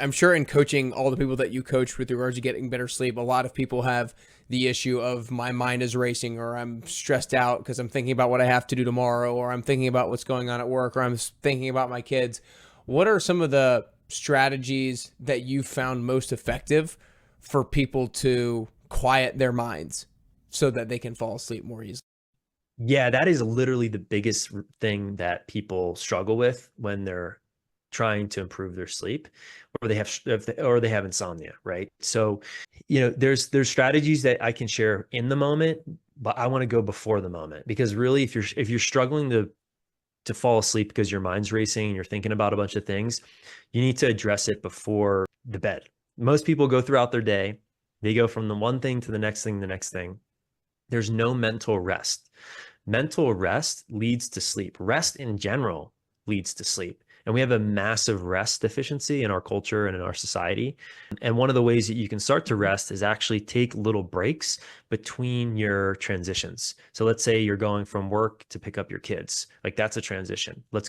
I'm sure in coaching all the people that you coach with regards to getting better sleep, a lot of people have the issue of my mind is racing, or I'm stressed out because I'm thinking about what I have to do tomorrow, or I'm thinking about what's going on at work, or I'm thinking about my kids. What are some of the strategies that you found most effective for people to quiet their minds so that they can fall asleep more easily? Yeah, that is literally the biggest thing that people struggle with when they're trying to improve their sleep, or they have insomnia, right? So, there's strategies that I can share in the moment, but I want to go before the moment, because really, if you're struggling to fall asleep because your mind's racing and you're thinking about a bunch of things, you need to address it before the bed. Most people go throughout their day, they go from the one thing to the next thing, the next thing. There's no mental rest. Mental rest leads to sleep. Rest in general leads to sleep. And we have a massive rest deficiency in our culture and in our society. And one of the ways that you can start to rest is actually take little breaks between your transitions. So let's say you're going from work to pick up your kids. Like, that's a transition. Let's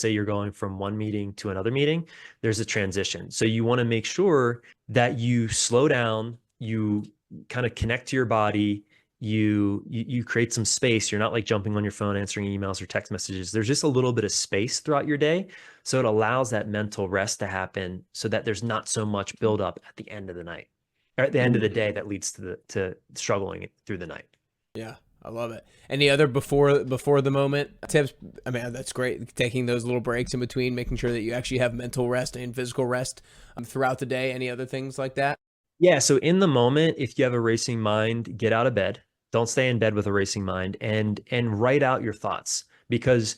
say you're going from one meeting to another meeting. There's a transition. So you want to make sure that you slow down, you kind of connect to your body, you create some space. You're not like jumping on your phone answering emails or text messages. There's just a little bit of space throughout your day, so it allows that mental rest to happen, so that there's not so much buildup at the end of the night, or at the end of the day, that leads to struggling through the night. Yeah, I love it. Any other before the moment tips? I mean, that's great. Taking those little breaks in between, making sure that you actually have mental rest and physical rest throughout the day. Any other things like that? Yeah, so in the moment, if you have a racing mind, get out of bed. Don't stay in bed with a racing mind, and write out your thoughts, because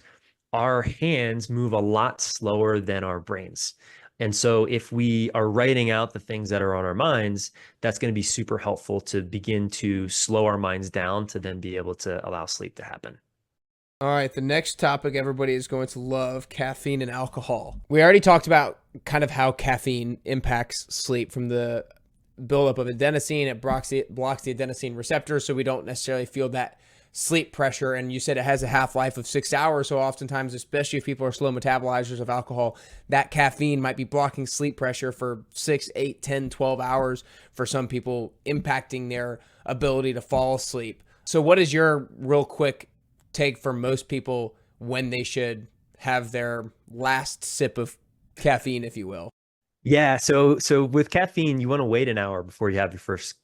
our hands move a lot slower than our brains. And so if we are writing out the things that are on our minds, that's going to be super helpful to begin to slow our minds down, to then be able to allow sleep to happen. All right, the next topic everybody is going to love: caffeine and alcohol. We already talked about kind of how caffeine impacts sleep from the buildup of adenosine. It blocks the adenosine receptor, so we don't necessarily feel that sleep pressure. And you said it has a half-life of 6 hours, so oftentimes, especially if people are slow metabolizers of alcohol, that caffeine might be blocking sleep pressure for 6, 8, 10, 12 hours for some people, impacting their ability to fall asleep. So what is your real quick take for most people when they should have their last sip of caffeine, if you will? Yeah, so with caffeine, you want to wait an hour before you have your first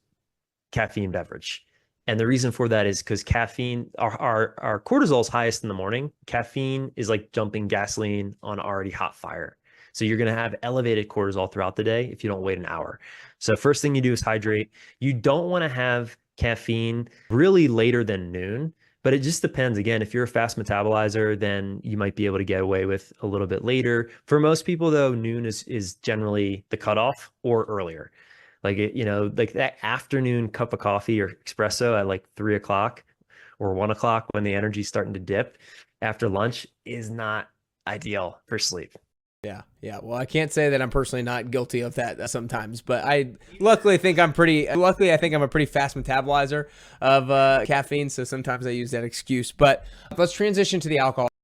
caffeine beverage. And the reason for that is because caffeine, our cortisol is highest in the morning. Caffeine is like jumping gasoline on already hot fire. So you're going to have elevated cortisol throughout the day if you don't wait an hour. So first thing you do is hydrate. You don't want to have caffeine really later than noon, but it just depends. Again, if you're a fast metabolizer, then you might be able to get away with a little bit later. For most people, though, noon is generally the cutoff, or earlier. Like, like that afternoon cup of coffee or espresso at like 3 o'clock or 1 o'clock, when the energy's starting to dip after lunch, is not ideal for sleep. Yeah, yeah. Well, I can't say that I'm personally not guilty of that sometimes, but I luckily think I'm pretty. Luckily, I think I'm a pretty fast metabolizer of caffeine, so sometimes I use that excuse. But let's transition to the alcohol.